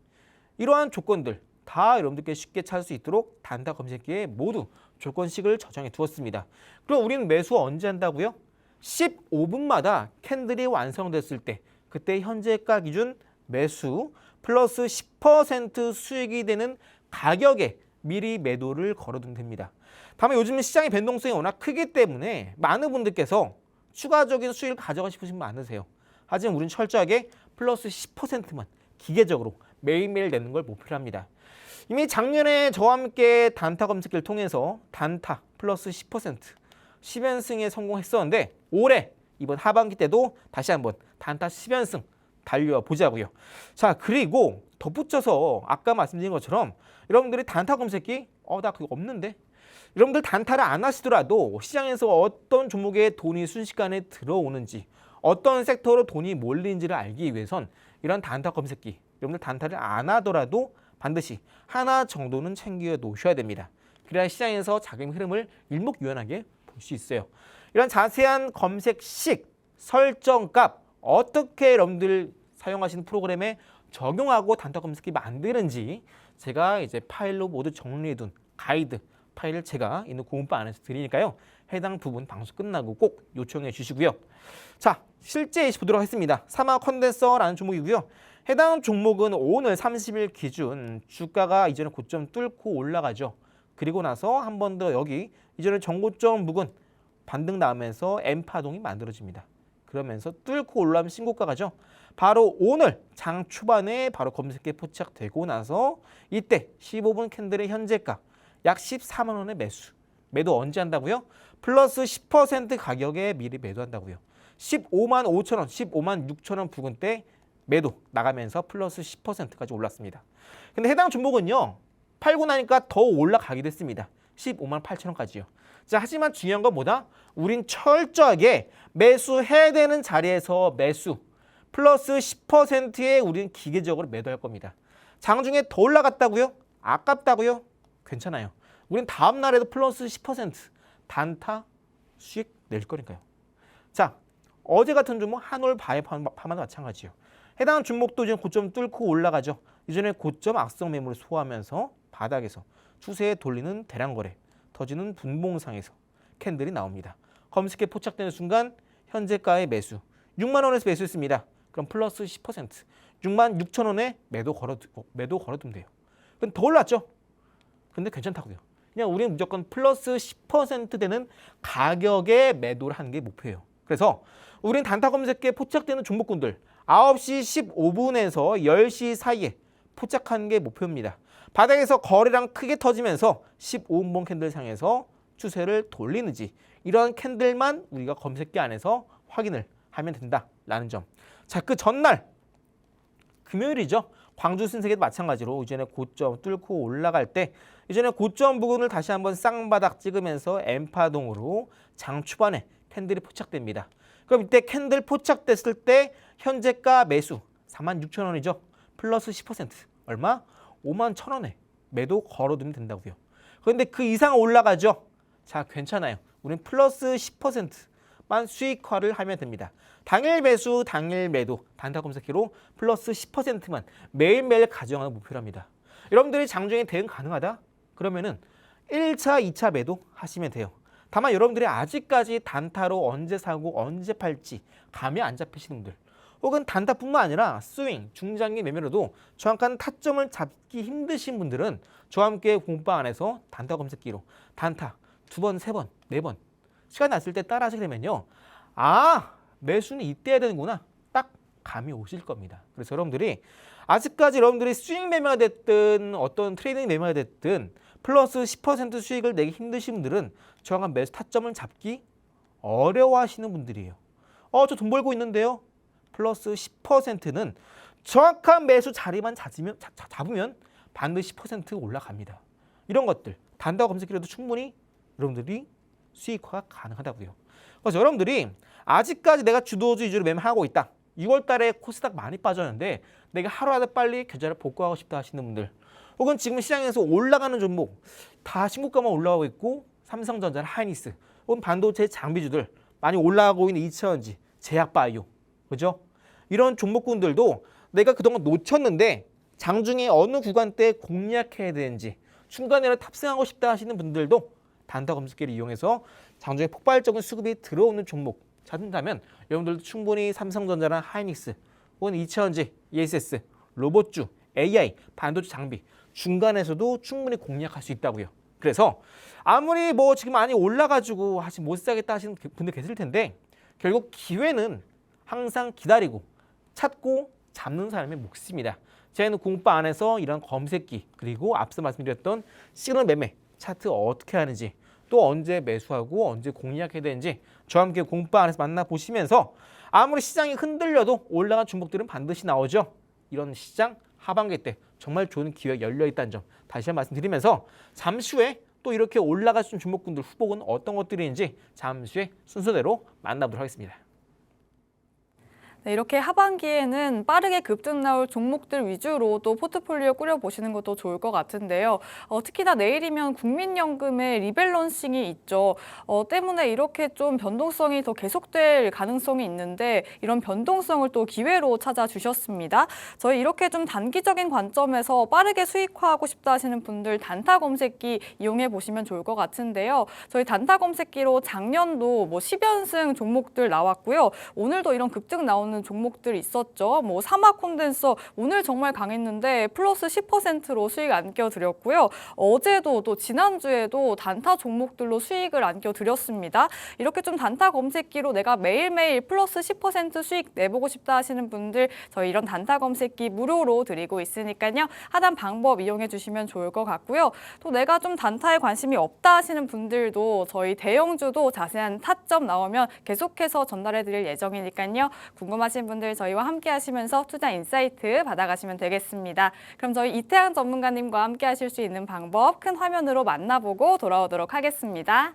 이러한 조건들 다 여러분들께 쉽게 찾을 수 있도록 단타 검색기에 모두 조건식을 저장해 두었습니다. 그럼 우리는 매수 언제 한다고요? 15분마다 캔들이 완성됐을 때 그때 현재가 기준 매수 플러스 10% 수익이 되는 가격에 미리 매도를 걸어두면 됩니다. 다만 요즘 시장의 변동성이 워낙 크기 때문에 많은 분들께서 추가적인 수익을 가져가시고 싶은 분 많으세요. 하지만 우리는 철저하게 플러스 10%만 기계적으로 매일매일 내는 걸 목표로 합니다. 이미 작년에 저와 함께 단타 검색기를 통해서 단타 플러스 10% 10연승에 성공했었는데 올해 이번 하반기 때도 다시 한번 단타 10연승 달려보자고요. 자, 그리고 덧붙여서 아까 말씀드린 것처럼 여러분들이 단타 검색기 나 그거 없는데 여러분들 단타를 안 하시더라도 시장에서 어떤 종목에 돈이 순식간에 들어오는지 어떤 섹터로 돈이 몰리는지를 알기 위해선 이런 단타 검색기 여러분들 단타를 안 하더라도 반드시 하나 정도는 챙겨 놓으셔야 됩니다. 그래야 시장에서 자금 흐름을 일목요연하게 볼 수 있어요. 이런 자세한 검색식, 설정값 어떻게 여러분들 사용하시는 프로그램에 적용하고 단타 검색기 만드는지 제가 이제 파일로 모두 정리해둔 가이드 파일을 제가 있는 고문바 안에서 드리니까요. 해당 부분 방송 끝나고 꼭 요청해 주시고요. 자, 실제 보도록 하겠습니다. 사마 컨덴서라는 종목이고요. 해당 종목은 오늘 30일 기준 주가가 이전에 고점 뚫고 올라가죠. 그리고 나서 한 번 더 여기 이전에 정고점 부근 반등 나오면서 M파동이 만들어집니다. 그러면서 뚫고 올라오면 신고가 가죠. 바로 오늘 장 초반에 바로 검색기에 포착되고 나서 이때 15분 캔들의 현재가 약 14만 원의 매수. 매도 언제 한다고요? 플러스 10% 가격에 미리 매도한다고요. 15만 5천 원, 15만 6천 원 부근 때 매도 나가면서 플러스 10%까지 올랐습니다. 근데 해당 종목은요. 팔고 나니까 더 올라가기도 했습니다. 15만 8천 원까지요. 자, 하지만 중요한 건 뭐다? 우린 철저하게 매수해야 되는 자리에서 매수. 플러스 10%에 우린 기계적으로 매도할 겁니다. 장중에 더 올라갔다고요? 아깝다고요? 괜찮아요. 우린 다음 날에도 플러스 10% 단타 수익 낼 거니까요. 자, 어제 같은 종목 한올 바이오파마도 마찬가지요. 해당 종목도 지금 고점 뚫고 올라가죠. 이전에 고점 악성 매물을 소화하면서 바닥에서 추세에 돌리는 대량 거래, 터지는 분봉상에서 캔들이 나옵니다. 검색에 포착되는 순간 현재가의 매수 6만 원에서 매수했습니다. 그럼 플러스 10% 6만 6천 원에 매도 걸어두면 돼요. 그럼 더 올랐죠? 근데 괜찮다고요. 그냥 우리는 무조건 플러스 10% 되는 가격에 매도를 하는 게 목표예요. 그래서 우리는 단타 검색기에 포착되는 종목군들 9시 15분에서 10시 사이에 포착하는 게 목표입니다. 바닥에서 거래량 크게 터지면서 15분봉 캔들 상에서 추세를 돌리는지 이런 캔들만 우리가 검색기 안에서 확인을 하면 된다라는 점. 자, 그 전날 금요일이죠. 광주 신세계도 마찬가지로 이전에 고점 뚫고 올라갈 때 이전에 고점 부근을 다시 한번 쌍바닥 찍으면서 M파동으로 장 초반에 캔들이 포착됩니다. 그럼 이때 캔들 포착됐을 때 현재가 매수 46,000원이죠. 플러스 10% 얼마? 51,000원에 매도 걸어두면 된다고요. 그런데 그 이상 올라가죠. 자, 괜찮아요. 우리는 플러스 10%만 수익화를 하면 됩니다. 당일 매수, 당일 매도, 단타 검색기로 플러스 10%만 매일매일 가져가는 목표로 합니다. 여러분들이 장중에 대응 가능하다? 그러면은 1차, 2차 매도 하시면 돼요. 다만 여러분들이 아직까지 단타로 언제 사고 언제 팔지 감이 안 잡히시는 분들 혹은 단타뿐만 아니라 스윙, 중장기 매매로도 정확한 타점을 잡기 힘드신 분들은 저와 함께 공부방 안에서 단타 검색기로 단타 2번, 3번, 4번 시간 났을 때 따라 하시게 되면요. 매수는 이때 해야 되는구나. 딱 감이 오실 겁니다. 그래서 여러분들이 아직까지 여러분들이 스윙 매매가 됐든 어떤 트레이딩 매매가 됐든 플러스 10% 수익을 내기 힘드신 분들은 정확한 매수 타점을 잡기 어려워하시는 분들이에요. 저 돈 벌고 있는데요. 플러스 10%는 정확한 매수 자리만 잡으면 반드시 10% 올라갑니다. 이런 것들 단타 검색기로도 충분히 여러분들이 수익화가 가능하다고요. 그래서 여러분들이 아직까지 내가 주도주 위주로 매매하고 있다. 6월 달에 코스닥 많이 빠졌는데 내가 하루라도 빨리 계좌를 복구하고 싶다 하시는 분들 혹은 지금 시장에서 올라가는 종목 다 신고가만 올라가고 있고 삼성전자, 하이닉스 혹은 반도체 장비주들 많이 올라가고 있는 이차전지, 제약바이오 그죠? 이런 종목군들도 내가 그동안 놓쳤는데 장중에 어느 구간대 공략해야 되는지 중간에 탑승하고 싶다 하시는 분들도 단타 검색기를 이용해서 장중에 폭발적인 수급이 들어오는 종목 찾는다면 여러분들도 충분히 삼성전자나 하이닉스 혹은 이차전지, ESS, 로봇주, AI, 반도체 장비 중간에서도 충분히 공략할 수 있다고요. 그래서 아무리 뭐 지금 많이 올라가지고 아직 못 사겠다 하시는 분들 계실 텐데 결국 기회는 항상 기다리고 찾고 잡는 사람의 몫입니다. 저희는 공부 안에서 이런 검색기 그리고 앞서 말씀드렸던 시그널 매매 차트 어떻게 하는지 또 언제 매수하고 언제 공략해야 되는지 저와 함께 공부 안에서 만나보시면서 아무리 시장이 흔들려도 올라간 종목들은 반드시 나오죠. 이런 시장 하반기 때 정말 좋은 기회가 열려있다는 점 다시 한번 말씀드리면서 잠시 후에 또 이렇게 올라갈 수 있는 종목군들 후보는 어떤 것들인지 잠시 후에 순서대로 만나보도록 하겠습니다. 네, 이렇게 하반기에는 빠르게 급등 나올 종목들 위주로 또 포트폴리오 꾸려보시는 것도 좋을 것 같은데요. 특히나 내일이면 국민연금의 리밸런싱이 있죠. 때문에 이렇게 좀 변동성이 더 계속될 가능성이 있는데 이런 변동성을 또 기회로 찾아주셨습니다. 저희 이렇게 좀 단기적인 관점에서 빠르게 수익화하고 싶다 하시는 분들 단타 검색기 이용해 보시면 좋을 것 같은데요. 저희 단타 검색기로 작년도 뭐 10연승 종목들 나왔고요. 오늘도 이런 급등 나오는 종목들 있었죠. 뭐 사막 콘덴서 오늘 정말 강했는데 플러스 10%로 수익 안겨드렸고요. 어제도 또 지난주에도 단타 종목들로 수익을 안겨드렸습니다. 이렇게 좀 단타 검색기로 내가 매일매일 플러스 10% 수익 내보고 싶다 하시는 분들 저희 이런 단타 검색기 무료로 드리고 있으니까요. 하단 방법 이용해 주시면 좋을 것 같고요. 또 내가 좀 단타에 관심이 없다 하시는 분들도 저희 대형주도 자세한 타점 나오면 계속해서 전달해 드릴 예정이니까요. 궁금하신 분들 저희와 함께 하시면서 투자 인사이트 받아가시면 되겠습니다. 그럼 저희 이태양 전문가님과 함께 하실 수 있는 방법 큰 화면으로 만나보고 돌아오도록 하겠습니다.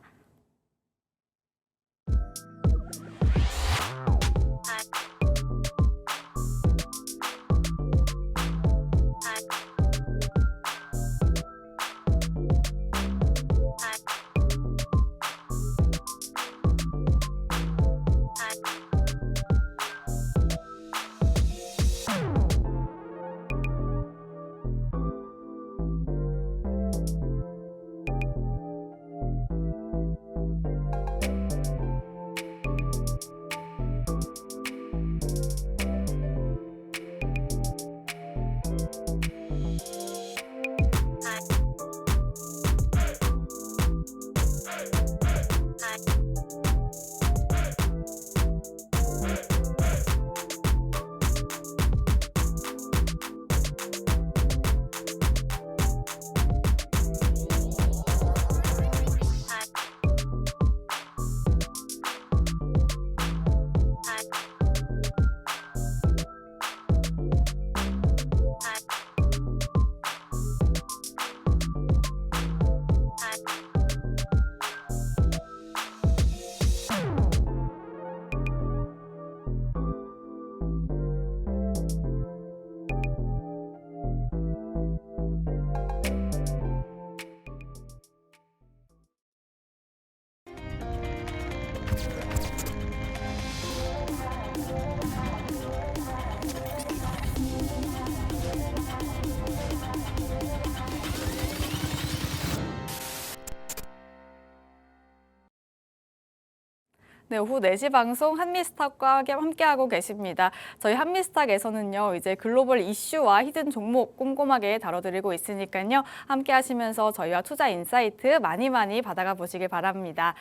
네, 오후 4시 방송 한미스탁과 함께하고 계십니다. 저희 한미스탁에서는요, 이제 글로벌 이슈와 히든 종목 꼼꼼하게 다뤄드리고 있으니까요. 함께 하시면서 저희와 투자 인사이트 많이 받아가 보시길 바랍니다.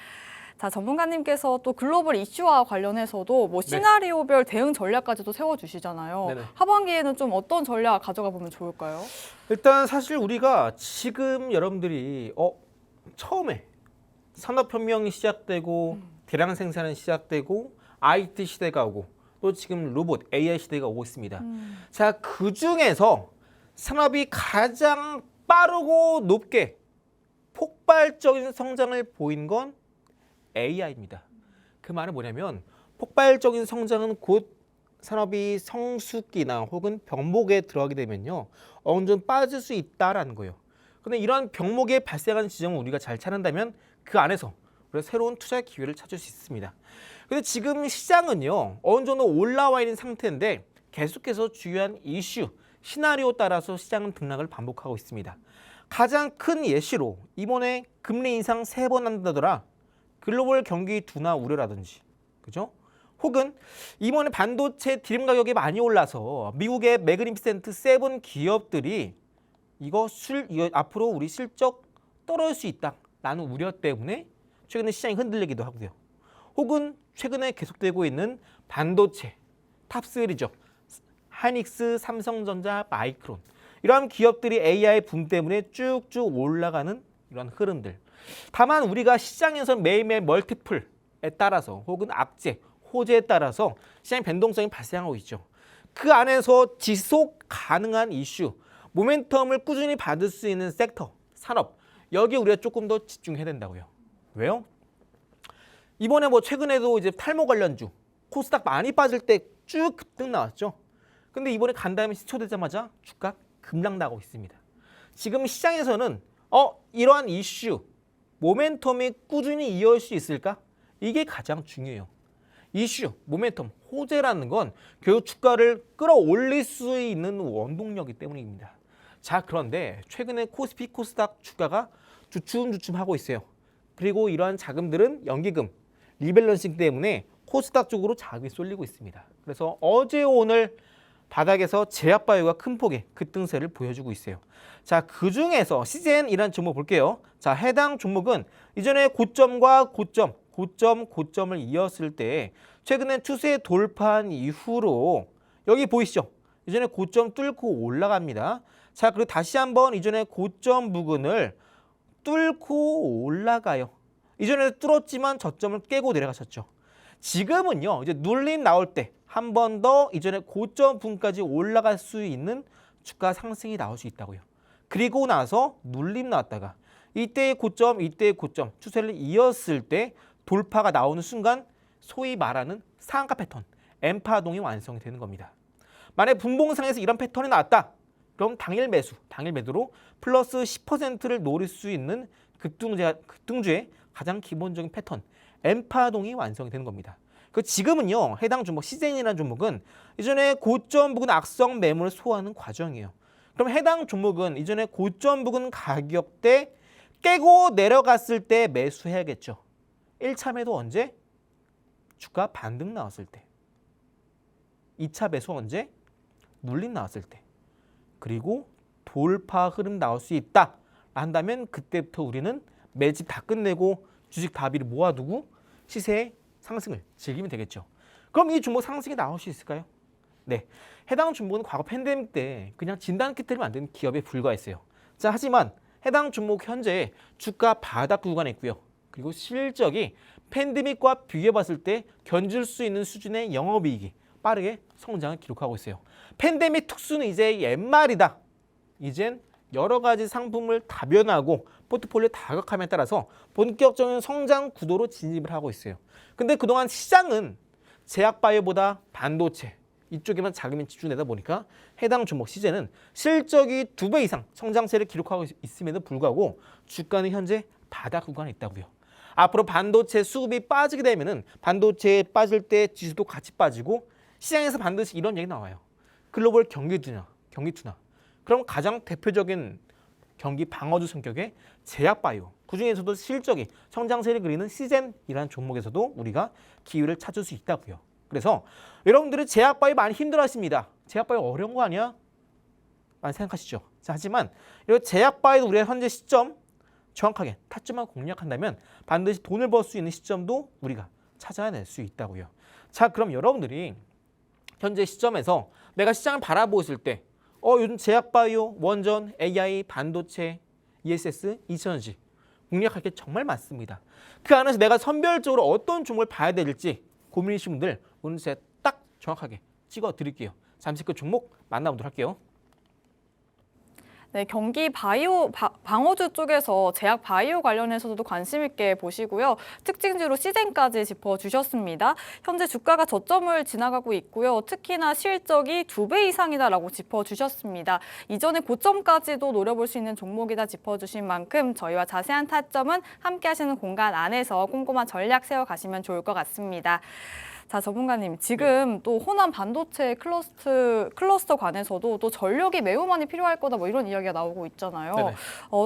자, 전문가님께서 또 글로벌 이슈와 관련해서도 뭐 시나리오별 대응 전략까지도 세워주시잖아요. 네네. 하반기에는 좀 어떤 전략 가져가 보면 좋을까요? 일단 사실 우리가 지금 여러분들이 처음에 산업혁명이 시작되고 대량 생산이 시작되고 IT 시대가 오고 또 지금 로봇 AI 시대가 오고 있습니다. 자, 그중에서 산업이 가장 빠르고 높게 폭발적인 성장을 보인 건 AI입니다. 그 말은 뭐냐면 폭발적인 성장은 곧 산업이 성숙기나 혹은 병목에 들어가게 되면요. 어느 정도 빠질 수 있다라는 거예요. 근데 이런 병목에 발생하는 지점을 우리가 잘 찾는다면 그 안에서 우리가 새로운 투자 기회를 찾을 수 있습니다. 근데 지금 시장은요. 어느 정도 올라와 있는 상태인데 계속해서 주요한 이슈, 시나리오 따라서 시장은 등락을 반복하고 있습니다. 가장 큰 예시로 이번에 금리 인상 3번 한다더라. 글로벌 경기 둔화 우려라든지, 그죠? 혹은 이번에 반도체 디램 가격이 많이 올라서 미국의 매그니피센트 7 기업들이 이거 앞으로 우리 실적 떨어질 수 있다라는 우려 때문에 최근에 시장이 흔들리기도 하고요. 혹은 최근에 계속되고 있는 반도체 탑3죠. 하이닉스, 삼성전자, 마이크론 이러한 기업들이 AI 붐 때문에 쭉쭉 올라가는 이런 흐름들. 다만 우리가 시장에서 매일매일 멀티플에 따라서 혹은 악재, 호재에 따라서 시장 변동성이 발생하고 있죠. 그 안에서 지속 가능한 이슈, 모멘텀을 꾸준히 받을 수 있는 섹터, 산업 여기에 우리가 조금 더 집중해야 된다고요. 왜요? 이번에 뭐 최근에도 이제 탈모 관련주 코스닥 많이 빠질 때 쭉 급등 나왔죠. 근데 이번에 간 다음에 시초되자마자 주가 급락 나고 있습니다. 지금 시장에서는 이러한 이슈, 모멘텀이 꾸준히 이어질 수 있을까? 이게 가장 중요해요. 이슈, 모멘텀, 호재라는 건 결국 주가를 끌어올릴 수 있는 원동력이기 때문입니다. 자, 그런데 최근에 코스피, 코스닥 주가가 주춤주춤하고 있어요. 그리고 이러한 자금들은 연기금, 리밸런싱 때문에 코스닥 쪽으로 자금이 쏠리고 있습니다. 그래서 어제 오늘 바닥에서 제약바이오가 큰 폭의 급등세를 보여주고 있어요. 자, 그중에서 CGN이라는 종목 볼게요. 자, 해당 종목은 이전에 고점과 고점을 이었을 때 최근에 추세 돌파한 이후로 여기 보이시죠? 이전에 고점 뚫고 올라갑니다. 자, 그리고 다시 한번 이전에 고점 부근을 뚫고 올라가요. 이전에 뚫었지만 저점을 깨고 내려가셨죠. 지금은요, 이제 눌림 나올 때 한 번 더 이전에 고점 부근까지 올라갈 수 있는 주가 상승이 나올 수 있다고요. 그리고 나서 눌림 나왔다가 이때의 고점 추세를 이었을 때 돌파가 나오는 순간 소위 말하는 상한가 패턴, M파동이 완성이 되는 겁니다. 만약 분봉상에서 이런 패턴이 나왔다. 그럼 당일 매도로 플러스 10%를 노릴 수 있는 급등주의 가장 기본적인 패턴, M파동이 완성이 되는 겁니다. 그 지금은요, 해당 종목 CGN이라는 종목은 이전에 고점 부근 악성 매물을 소화하는 과정이에요. 그럼 해당 종목은 이전에 고점 부근 가격대 깨고 내려갔을 때 매수해야겠죠. 1차 매도 언제? 주가 반등 나왔을 때. 2차 매수 언제? 눌림 나왔을 때. 그리고 돌파 흐름 나올 수 있다 한다면 그때부터 우리는 매집 다 끝내고 주식 다비를 모아두고 시세의 상승을 즐기면 되겠죠. 그럼 이 종목 상승이 나올 수 있을까요? 네, 해당 종목은 과거 팬데믹 때 그냥 진단키트를 만든 기업에 불과했어요. 자, 하지만 해당 종목 현재 주가 바닥 구간에 있고요. 그리고 실적이 팬데믹과 비교해봤을 때 견줄 수 있는 수준의 영업이익이 빠르게 성장을 기록하고 있어요. 팬데믹 특수는 이제 옛말이다. 이젠 여러 가지 상품을 다변화하고 포트폴리오 다각함에 따라서 본격적인 성장 구도로 진입을 하고 있어요. 근데 그동안 시장은 제약바이오보다 반도체 이쪽에만 자금이 집중되다 보니까 해당 종목 시제는 실적이 2배 이상 성장세를 기록하고 있음에도 불구하고 주가는 현재 바닥 구간에 있다고요. 앞으로 반도체 수급이 빠지게 되면은 반도체에 빠질 때 지수도 같이 빠지고 시장에서 반드시 이런 얘기 나와요. 글로벌 경기 둔화. 그럼 가장 대표적인 경기 방어주 성격의 제약바이오, 그중에서도 실적이 성장세를 그리는 시젠이라는 종목에서도 우리가 기회를 찾을 수 있다고요. 그래서 여러분들이 제약바이오 많이 힘들어하십니다. 제약바이오 어려운 거 아니야? 많이 생각하시죠. 자, 하지만 이 제약바이오 우리가 현재 시점 정확하게 타점만 공략한다면 반드시 돈을 벌 수 있는 시점도 우리가 찾아낼 수 있다고요. 자, 그럼 여러분들이 현재 시점에서 내가 시장을 바라보고 있을 때 요즘 제약바이오, 원전, AI, 반도체, ESS, 2차전지 공략할 게 정말 많습니다. 그 안에서 내가 선별적으로 어떤 종목을 봐야 될지 고민이신 분들 오늘 제가 딱 정확하게 찍어드릴게요. 잠시 그 종목 만나보도록 할게요. 네, 경기 방어주 쪽에서 제약 바이오 관련해서도 관심 있게 보시고요. 특징주로 시젠까지 짚어주셨습니다. 현재 주가가 저점을 지나가고 있고요. 특히나 실적이 2배 이상이다라고 짚어주셨습니다. 이전에 고점까지도 노려볼 수 있는 종목이다 짚어주신 만큼 저희와 자세한 타점은 함께 하시는 공간 안에서 꼼꼼한 전략 세워가시면 좋을 것 같습니다. 자, 전문가님, 지금 또 호남 반도체 클러스터 관해서도 또 전력이 매우 많이 필요할 거다 뭐 이런 이야기가 나오고 있잖아요.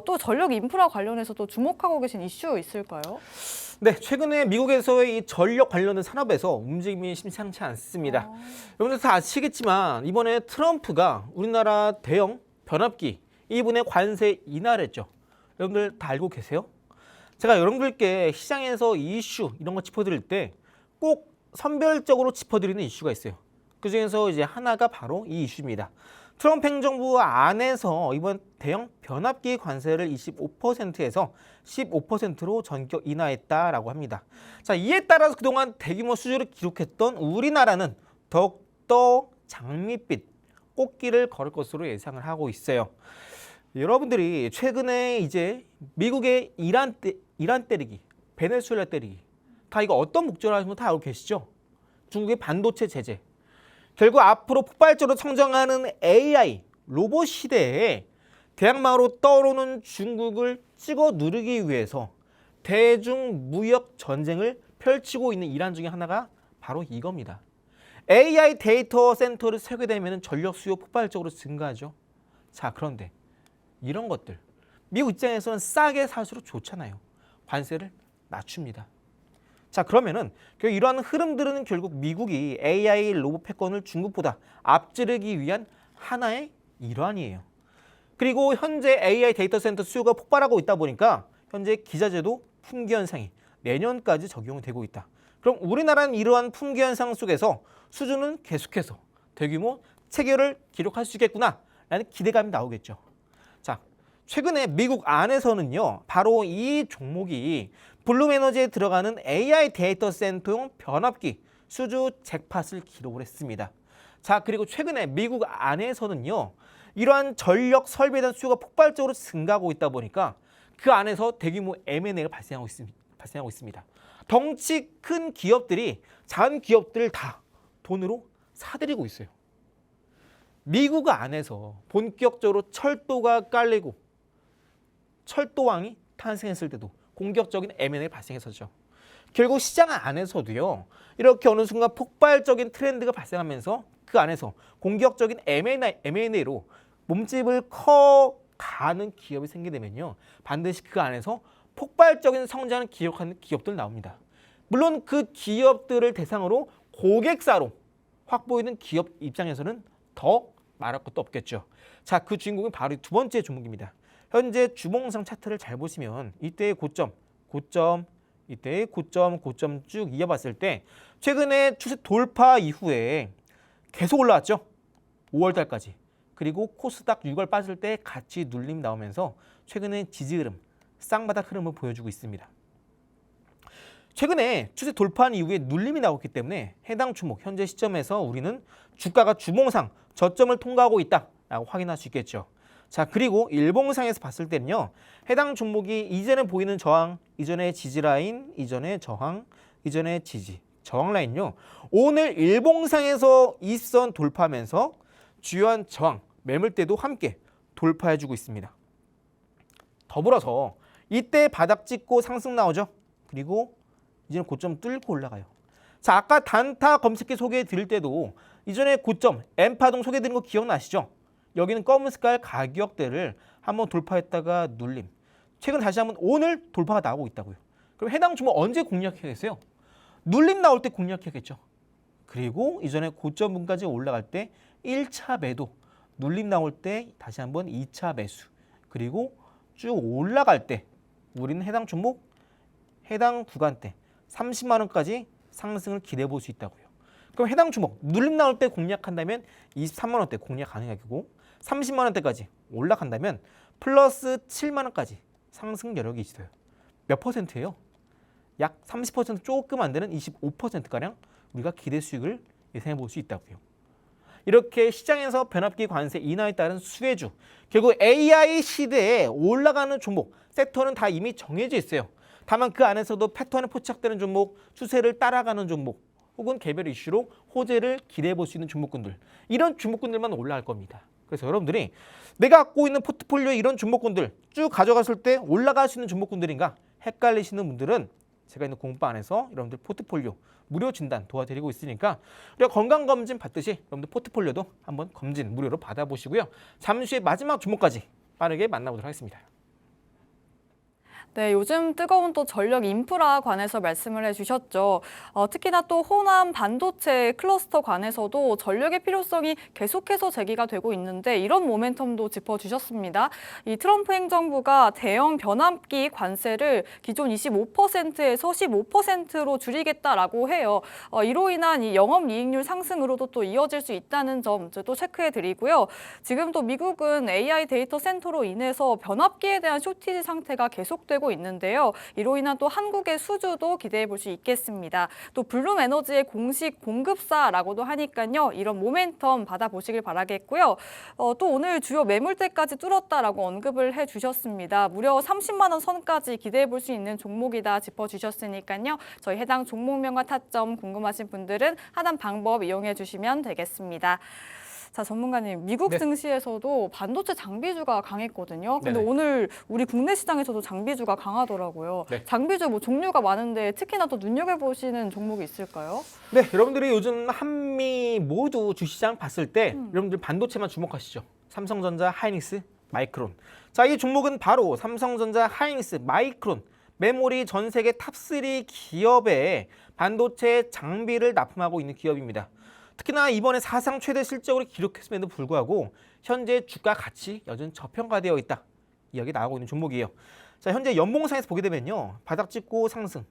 또 전력 인프라 관련해서도 주목하고 계신 이슈 있을까요? 네, 최근에 미국에서의 이 전력 관련된 산업에서 움직임이 심상치 않습니다. 여러분들 다 아시겠지만 이번에 트럼프가 우리나라 대형 변압기 이분의 관세 인하를 했죠. 여러분들 다 알고 계세요? 제가 여러분들께 시장에서 이슈 이런 거 짚어드릴 때 꼭 선별적으로 짚어드리는 이슈가 있어요. 그중에서 이제 하나가 바로 이 이슈입니다. 트럼프 행정부 안에서 이번 대형 변압기 관세를 25%에서 15%로 전격 인하했다라고 합니다. 자, 이에 따라서 그동안 대규모 수주를 기록했던 우리나라는 더욱더 장밋빛 꽃길을 걸을 것으로 예상을 하고 있어요. 여러분들이 최근에 이제 미국의 이란 때리기, 베네수엘라 때리기 다 이거 어떤 목적으로 하는 거 다 알고 계시죠? 중국의 반도체 제재. 결국 앞으로 폭발적으로 성장하는 AI, 로봇 시대에 대항마로 떠오르는 중국을 찍어 누르기 위해서 대중 무역 전쟁을 펼치고 있는 이란 중에 하나가 바로 이겁니다. AI 데이터 센터를 세우게 되면 전력 수요 폭발적으로 증가하죠. 자, 그런데 이런 것들 미국 입장에서는 싸게 살수록 좋잖아요. 관세를 낮춥니다. 자, 그러면은 이러한 흐름들은 결국 미국이 AI 로봇 패권을 중국보다 앞지르기 위한 하나의 일환이에요. 그리고 현재 AI 데이터 센터 수요가 폭발하고 있다 보니까 현재 기자재도 품귀 현상이 내년까지 적용이 되고 있다. 그럼 우리나라는 이러한 품귀 현상 속에서 수주는 계속해서 대규모 체결을 기록할 수 있겠구나라는 기대감이 나오겠죠. 자, 최근에 미국 안에서는요, 바로 이 종목이 블룸에너지에 들어가는 AI 데이터 센터용 변압기 수주 잭팟을 기록을 했습니다. 자, 그리고 최근에 미국 안에서는요, 이러한 전력 설비에 대한 수요가 폭발적으로 증가하고 있다 보니까 그 안에서 대규모 M&A가 발생하고 있습니다. 덩치 큰 기업들이 작은 기업들을 다 돈으로 사들이고 있어요. 미국 안에서 본격적으로 철도가 깔리고 철도왕이 탄생했을 때도 공격적인 M&A 발생했었죠. 결국 시장 안에서도요, 이렇게 어느 순간 폭발적인 트렌드가 발생하면서 그 안에서 공격적인 M&A로 몸집을 커가는 기업이 생기게 되면요, 반드시 그 안에서 폭발적인 성장을 기록하는 기업들 나옵니다. 물론 그 기업들을 대상으로 고객사로 확보하는 기업 입장에서는 더 말할 것도 없겠죠. 자, 그 주인공이 바로 두 번째 종목입니다. 현재 주봉상 차트를 잘 보시면 이때의 고점, 이때의 고점 쭉 이어봤을 때 최근에 추세 돌파 이후에 계속 올라왔죠. 5월 달까지. 그리고 코스닥 6월 빠질 때 같이 눌림 나오면서 최근에 지지 흐름, 쌍바닥 흐름을 보여주고 있습니다. 최근에 추세 돌파한 이후에 눌림이 나왔기 때문에 해당 종목 현재 시점에서 우리는 주가가 주봉상 저점을 통과하고 있다라고 확인할 수 있겠죠. 자, 그리고 일봉상에서 봤을 때는요, 해당 종목이 이전에 보이는 저항, 이전의 지지 라인, 이전의 저항, 이전의 지지, 저항 라인요, 오늘 일봉상에서 이선 돌파하면서 주요한 저항, 매물대도 함께 돌파해주고 있습니다. 더불어서 이때 바닥 찍고 상승 나오죠. 그리고 이제는 고점 뚫고 올라가요. 자, 아까 단타 검색기 소개해 드릴 때도 이전에 고점 M파동 소개해 드린 거 기억나시죠? 여기는 검은 색깔 가격대를 한번 돌파했다가 눌림. 최근 다시 한번 오늘 돌파가 나오고 있다고요. 그럼 해당 종목 언제 공략해야겠어요? 눌림 나올 때 공략해야겠죠. 그리고 이전에 고점분까지 올라갈 때 1차 매도, 눌림 나올 때 다시 한번 2차 매수. 그리고 쭉 올라갈 때 우리는 해당 종목, 해당 구간대 30만 원까지 상승을 기대해 볼 수 있다고요. 그럼 해당 종목 눌림 나올 때 공략한다면 23만 원대 공략 가능하고 30만 원대까지 올라간다면 플러스 7만 원까지 상승 여력이 있어요. 몇 퍼센트예요? 약 30% 조금 안 되는 25%가량 우리가 기대 수익을 예상해 볼 수 있다고요. 이렇게 시장에서 변압기 관세 인하에 따른 수혜주, 결국 AI 시대에 올라가는 종목, 섹터는 다 이미 정해져 있어요. 다만 그 안에서도 패턴에 포착되는 종목, 추세를 따라가는 종목, 혹은 개별 이슈로 호재를 기대해 볼 수 있는 종목군들, 이런 종목군들만 올라갈 겁니다. 그래서 여러분들이 내가 갖고 있는 포트폴리오에 이런 종목군들 쭉 가져갔을 때 올라갈 수 있는 종목군들인가 헷갈리시는 분들은 제가 있는 공부방 안에서 여러분들 포트폴리오 무료 진단 도와드리고 있으니까 우리가 건강검진 받듯이 여러분들 포트폴리오도 한번 검진 무료로 받아보시고요. 잠시 후에 마지막 종목까지 빠르게 만나보도록 하겠습니다. 네, 요즘 뜨거운 또 전력 인프라 관해서 말씀을 해주셨죠. 특히나 또 호남 반도체 클러스터 관해서도 전력의 필요성이 계속해서 제기가 되고 있는데 이런 모멘텀도 짚어주셨습니다. 이 트럼프 행정부가 대형 변압기 관세를 기존 25%에서 15%로 줄이겠다라고 해요. 이로 인한 이 영업이익률 상승으로도 또 이어질 수 있다는 점 또 체크해드리고요. 지금 또 미국은 AI 데이터 센터로 인해서 변압기에 대한 쇼티지 상태가 계속되고 있는데요. 이로 인한 또 한국의 수주도 기대해 볼 수 있겠습니다. 또 블룸 에너지의 공식 공급사라고도 하니까요. 이런 모멘텀 받아보시길 바라겠고요. 또 오늘 주요 매물대까지 뚫었다라고 언급을 해주셨습니다. 무려 30만 원 선까지 기대해 볼 수 있는 종목이다 짚어주셨으니까요. 저희 해당 종목명과 타점 궁금하신 분들은 하단 방법 이용해 주시면 되겠습니다. 자, 전문가님, 미국 네. 증시에서도 반도체 장비주가 강했거든요. 근데 네네. 오늘 우리 국내 시장에서도 장비주가 강하더라고요. 네. 장비주 뭐 종류가 많은데 특히나 또 눈여겨보시는 종목이 있을까요? 네, 여러분들이 요즘 한미 모두 주시장 봤을 때 여러분들 반도체만 주목하시죠. 삼성전자, 하이닉스, 마이크론. 자, 이 종목은 바로 삼성전자, 하이닉스, 마이크론, 메모리 전 세계 탑3 기업에 반도체 장비를 납품하고 있는 기업입니다. 특히나 이번에 사상 최대 실적을 기록했음에도 불구하고 현재 주가 가치 여전히 저평가되어 있다. 이야기 나오고 있는 종목이에요. 자, 현재 연봉상에서 보게 되면요. 바닥 찍고 상승,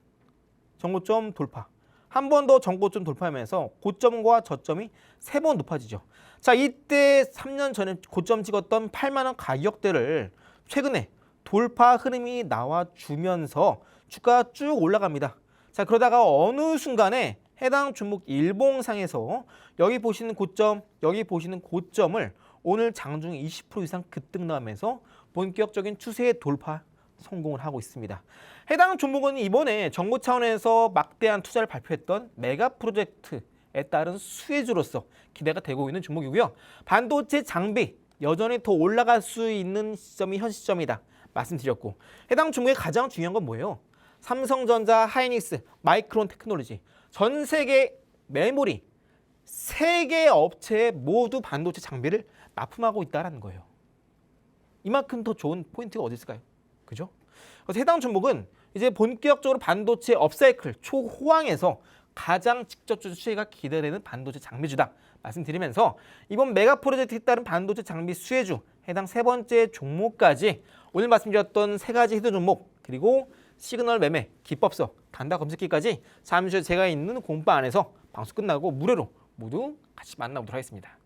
정고점 돌파. 한 번 더 정고점 돌파하면서 고점과 저점이 3번 높아지죠. 자, 이때 3년 전에 고점 찍었던 8만 원 가격대를 최근에 돌파 흐름이 나와주면서 주가가 쭉 올라갑니다. 자, 그러다가 어느 순간에 해당 종목 일봉상에서 여기 보시는 고점, 여기 보시는 고점을 오늘 장중 20% 이상 급등나면서 본격적인 추세의 돌파 성공을 하고 있습니다. 해당 종목은 이번에 정부 차원에서 막대한 투자를 발표했던 메가 프로젝트에 따른 수혜주로서 기대가 되고 있는 종목이고요. 반도체 장비 여전히 더 올라갈 수 있는 시점이 현 시점이다 말씀드렸고, 해당 종목의 가장 중요한 건 뭐예요? 삼성전자, 하이닉스, 마이크론 테크놀로지, 전 세계 메모리 3개 업체에 모두 반도체 장비를 납품하고 있다는 거예요. 이만큼 더 좋은 포인트가 어디 있을까요? 그죠? 그래서 해당 종목은 이제 본격적으로 반도체 업사이클 초호황에서 가장 직접적으로 수혜가 기대되는 반도체 장비주다 말씀드리면서 이번 메가 프로젝트에 따른 반도체 장비 수혜주 해당 3번째 종목까지 오늘 말씀드렸던 3가지 헤드 종목 그리고 시그널 매매, 기법서, 단다 검색기까지 잠시 후에 제가 있는 공바 안에서 방송 끝나고 무료로 모두 같이 만나보도록 하겠습니다.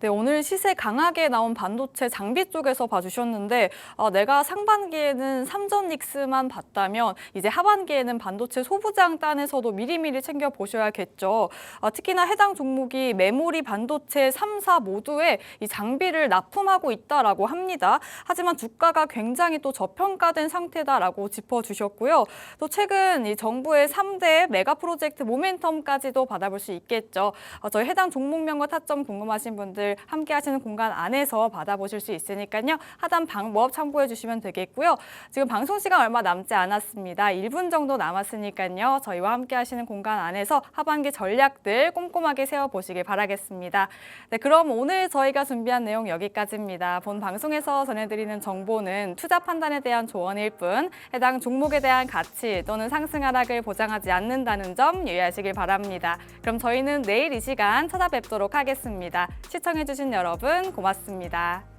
네, 오늘 시세 강하게 나온 반도체 장비 쪽에서 봐주셨는데 내가 상반기에는 삼전닉스만 봤다면 이제 하반기에는 반도체 소부장 단에서도 미리미리 챙겨보셔야겠죠. 특히나 해당 종목이 메모리 반도체 3사 모두에 이 장비를 납품하고 있다라고 합니다. 하지만 주가가 굉장히 또 저평가된 상태다라고 짚어주셨고요. 또 최근 이 정부의 3대 메가 프로젝트 모멘텀까지도 받아볼 수 있겠죠. 저희 해당 종목명과 타점 궁금하신 분들 함께 하시는 공간 안에서 받아보실 수 있으니까요. 하단 방법 참고해 주시면 되겠고요. 지금 방송 시간 얼마 남지 않았습니다. 1분 정도 남았으니까요. 저희와 함께 하시는 공간 안에서 하반기 전략들 꼼꼼하게 세워보시길 바라겠습니다. 네, 그럼 오늘 저희가 준비한 내용 여기까지입니다. 본 방송에서 전해드리는 정보는 투자 판단에 대한 조언일 뿐 해당 종목에 대한 가치 또는 상승 하락을 보장하지 않는다는 점 유의하시길 바랍니다. 그럼 저희는 내일 이 시간 찾아뵙도록 하겠습니다. 시청해주신 여러분 고맙습니다.